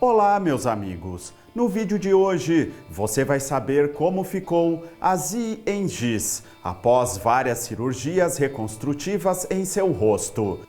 Olá, meus amigos! No vídeo de hoje, você vai saber como ficou Aziz Engiz após várias cirurgias reconstrutivas em seu rosto.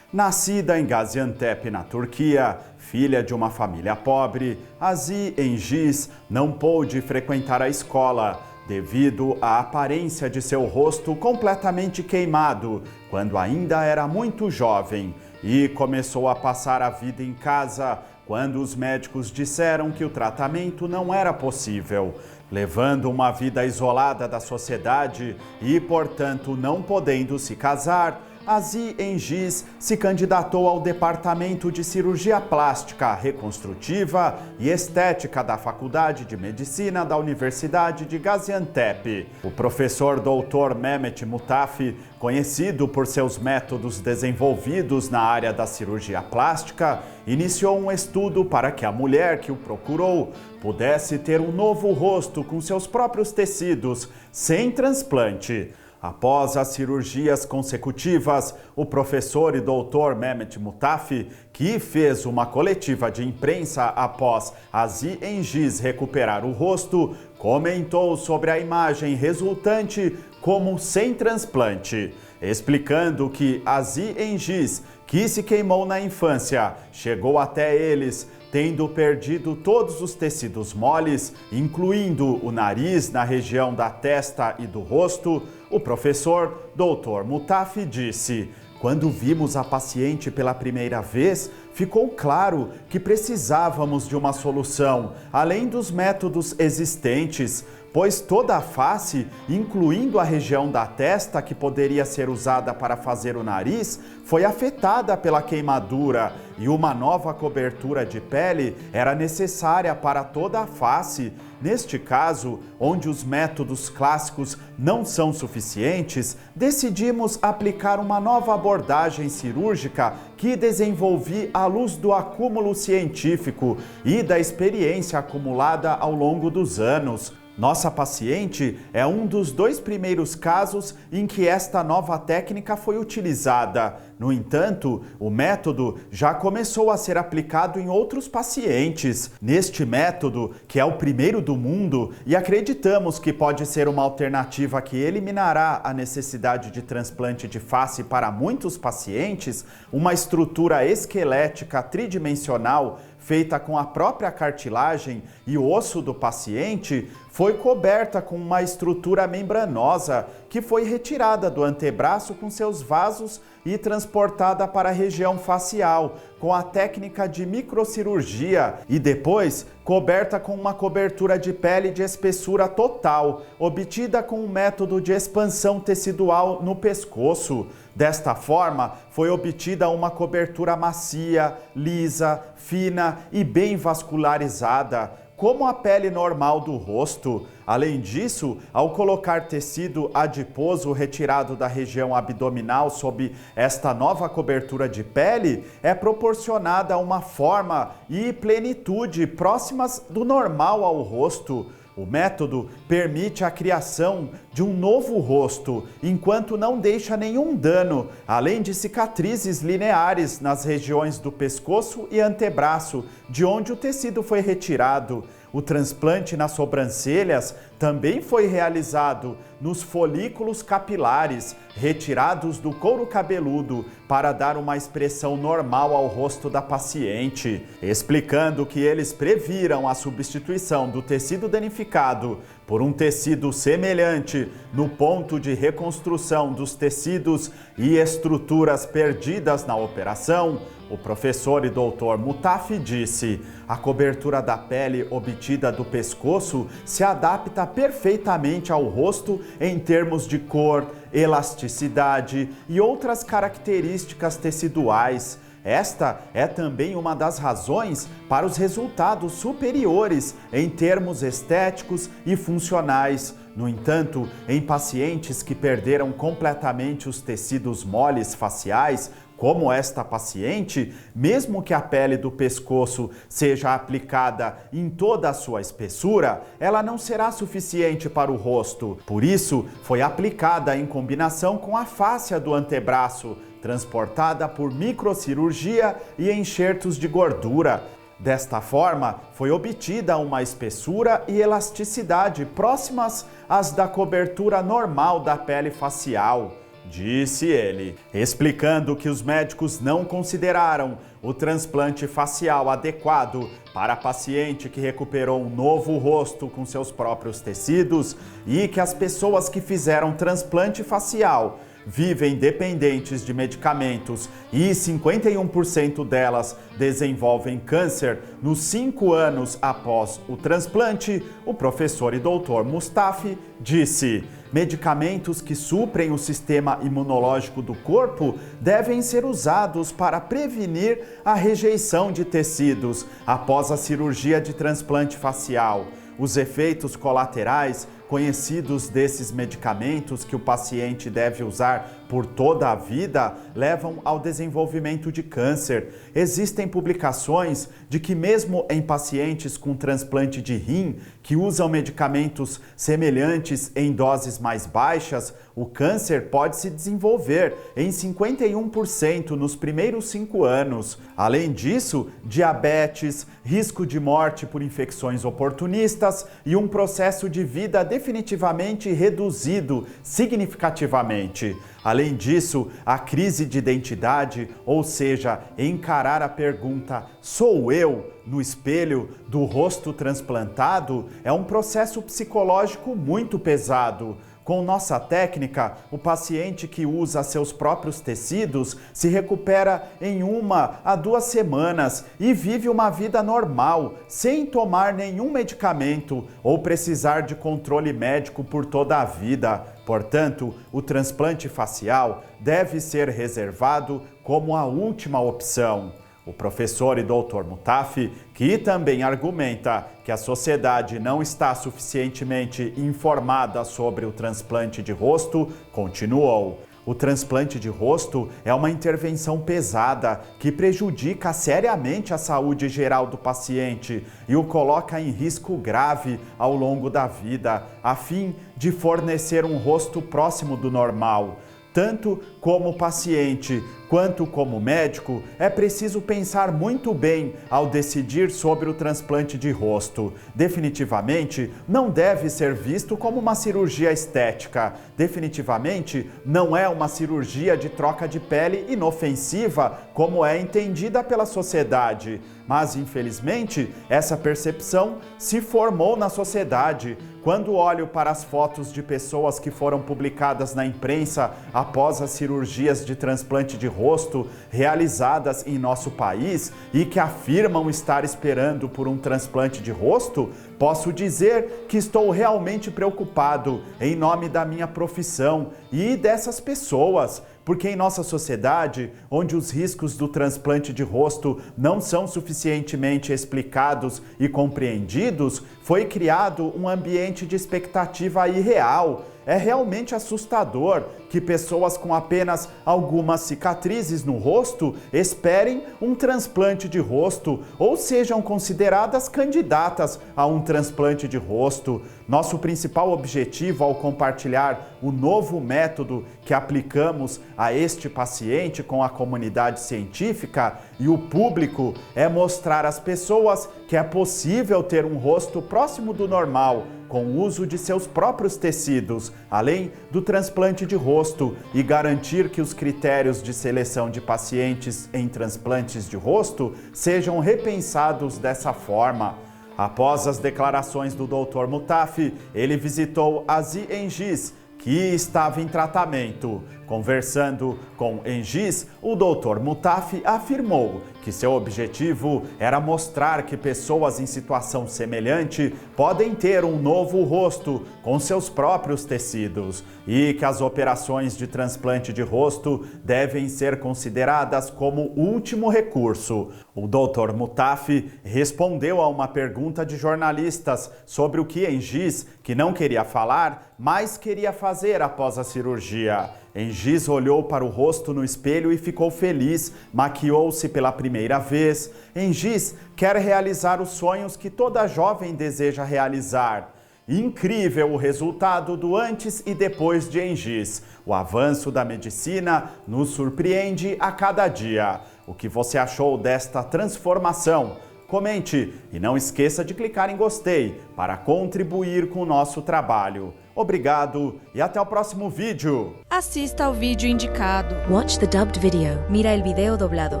Nascida em Gaziantep, na Turquia, filha de uma família pobre, Aziz Engiz não pôde frequentar a escola devido à aparência de seu rosto completamente queimado quando ainda era muito jovem e começou a passar a vida em casa quando os médicos disseram que o tratamento não era possível, levando uma vida isolada da sociedade e, portanto, não podendo se casar. Aziz Engiz se candidatou ao Departamento de Cirurgia Plástica, Reconstrutiva e Estética da Faculdade de Medicina da Universidade de Gaziantep. O professor Dr. Mehmet Mutafi, conhecido por seus métodos desenvolvidos na área da cirurgia plástica, iniciou um estudo para que a mulher que o procurou pudesse ter um novo rosto com seus próprios tecidos, sem transplante. Após as cirurgias consecutivas, o professor e doutor Mehmet Mutafi, que fez uma coletiva de imprensa após Aziz Engiz recuperar o rosto, comentou sobre a imagem resultante como sem transplante, explicando que Aziz Engiz, que se queimou na infância, chegou até eles tendo perdido todos os tecidos moles, incluindo o nariz na região da testa e do rosto. O professor Dr. Mutafi disse: "Quando vimos a paciente pela primeira vez, ficou claro que precisávamos de uma solução, além dos métodos existentes, pois toda a face, incluindo a região da testa que poderia ser usada para fazer o nariz, foi afetada pela queimadura e uma nova cobertura de pele era necessária para toda a face. Neste caso, onde os métodos clássicos não são suficientes, decidimos aplicar uma nova abordagem cirúrgica que desenvolvi à luz do acúmulo científico e da experiência acumulada ao longo dos anos. Nossa paciente é um dos 2 primeiros casos em que esta nova técnica foi utilizada. No entanto, o método já começou a ser aplicado em outros pacientes. Neste método, que é o primeiro do mundo, e acreditamos que pode ser uma alternativa que eliminará a necessidade de transplante de face para muitos pacientes, uma estrutura esquelética tridimensional feita com a própria cartilagem e osso do paciente, foi coberta com uma estrutura membranosa que foi retirada do antebraço com seus vasos e transportada para a região facial com a técnica de microcirurgia e depois coberta com uma cobertura de pele de espessura total, obtida com um método de expansão tecidual no pescoço. Desta forma, foi obtida uma cobertura macia, lisa, fina e bem vascularizada, como a pele normal do rosto. Além disso, ao colocar tecido adiposo retirado da região abdominal sob esta nova cobertura de pele, é proporcionada uma forma e plenitude próximas do normal ao rosto. O método permite a criação de um novo rosto, enquanto não deixa nenhum dano, além de cicatrizes lineares nas regiões do pescoço e antebraço, de onde o tecido foi retirado. O transplante nas sobrancelhas também foi realizado nos folículos capilares retirados do couro cabeludo para dar uma expressão normal ao rosto da paciente, explicando que eles previram a substituição do tecido danificado por um tecido semelhante no ponto de reconstrução dos tecidos e estruturas perdidas na operação. O professor e doutor Mutafi disse: a cobertura da pele obtida do pescoço se adapta perfeitamente ao rosto em termos de cor, elasticidade e outras características teciduais. Esta é também uma das razões para os resultados superiores em termos estéticos e funcionais. No entanto, em pacientes que perderam completamente os tecidos moles faciais, como esta paciente, mesmo que a pele do pescoço seja aplicada em toda a sua espessura, ela não será suficiente para o rosto. Por isso, foi aplicada em combinação com a fáscia do antebraço, transportada por microcirurgia e enxertos de gordura. Desta forma, foi obtida uma espessura e elasticidade próximas às da cobertura normal da pele facial, disse ele, explicando que os médicos não consideraram o transplante facial adequado para a paciente que recuperou um novo rosto com seus próprios tecidos e que as pessoas que fizeram transplante facial vivem dependentes de medicamentos e 51% delas desenvolvem câncer nos 5 anos após o transplante, o professor e doutor Mustafi disse: medicamentos que suprem o sistema imunológico do corpo devem ser usados para prevenir a rejeição de tecidos após a cirurgia de transplante facial. Os efeitos colaterais conhecidos desses medicamentos que o paciente deve usar por toda a vida levam ao desenvolvimento de câncer. Existem publicações de que mesmo em pacientes com transplante de rim que usam medicamentos semelhantes em doses mais baixas, o câncer pode se desenvolver em 51% nos primeiros 5 anos. Além disso, diabetes, risco de morte por infecções oportunistas e um processo de vida definitivamente reduzido significativamente. Além disso, a crise de identidade, ou seja, encarar a pergunta "sou eu?" no espelho do rosto transplantado, é um processo psicológico muito pesado. Com nossa técnica, o paciente que usa seus próprios tecidos se recupera em 1 a 2 semanas e vive uma vida normal, sem tomar nenhum medicamento ou precisar de controle médico por toda a vida. Portanto, o transplante facial deve ser reservado como a última opção. O professor e doutor Mustafi, que também argumenta que a sociedade não está suficientemente informada sobre o transplante de rosto, continuou: o transplante de rosto é uma intervenção pesada que prejudica seriamente a saúde geral do paciente e o coloca em risco grave ao longo da vida, a fim de fornecer um rosto próximo do normal. Tanto como paciente quanto como médico, é preciso pensar muito bem ao decidir sobre o transplante de rosto. Definitivamente, não deve ser visto como uma cirurgia estética. Definitivamente, não é uma cirurgia de troca de pele inofensiva, como é entendida pela sociedade. Mas, infelizmente, essa percepção se formou na sociedade. Quando olho para as fotos de pessoas que foram publicadas na imprensa após as cirurgias de transplante de rosto realizadas em nosso país e que afirmam estar esperando por um transplante de rosto, posso dizer que estou realmente preocupado em nome da minha profissão e dessas pessoas, porque em nossa sociedade, onde os riscos do transplante de rosto não são suficientemente explicados e compreendidos, foi criado um ambiente de expectativa irreal. É realmente assustador que pessoas com apenas algumas cicatrizes no rosto esperem um transplante de rosto ou sejam consideradas candidatas a um transplante de rosto. Nosso principal objetivo ao compartilhar o novo método que aplicamos a este paciente com a comunidade científica e o público é mostrar às pessoas que é possível ter um rosto próximo do normal, com o uso de seus próprios tecidos, além do transplante de rosto, e garantir que os critérios de seleção de pacientes em transplantes de rosto sejam repensados dessa forma. Após as declarações do Dr. Mustafi, ele visitou Aziz Engiz, que estava em tratamento. Conversando com Engiz, o Dr. Mustafi afirmou que seu objetivo era mostrar que pessoas em situação semelhante podem ter um novo rosto com seus próprios tecidos e que as operações de transplante de rosto devem ser consideradas como último recurso. O Dr. Mustafi respondeu a uma pergunta de jornalistas sobre o que Engiz, que não queria falar, mas queria fazer após a cirurgia. Engiz olhou para o rosto no espelho e ficou feliz, maquiou-se pela primeira vez. Engiz quer realizar os sonhos que toda jovem deseja realizar. Incrível o resultado do antes e depois de Engis. O avanço da medicina nos surpreende a cada dia. O que você achou desta transformação? Comente e não esqueça de clicar em gostei para contribuir com o nosso trabalho. Obrigado e até o próximo vídeo. Assista ao vídeo indicado. Watch the dubbed video. Mira el video doblado.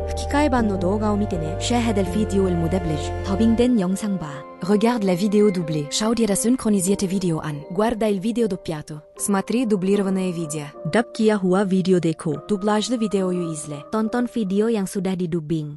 吹き替え版の動画を見てね. شاهد الفيديو المدبلج. 더빙된 영상 봐. Regarde la vidéo doublée. Schau dir das synchronisierte Video an. Guarda il video doppiato. Смотри дублированное видео. Dub Kia Hua Video Deco. Dublajlı videoyu izle. Tonton video yang sudah didubbing.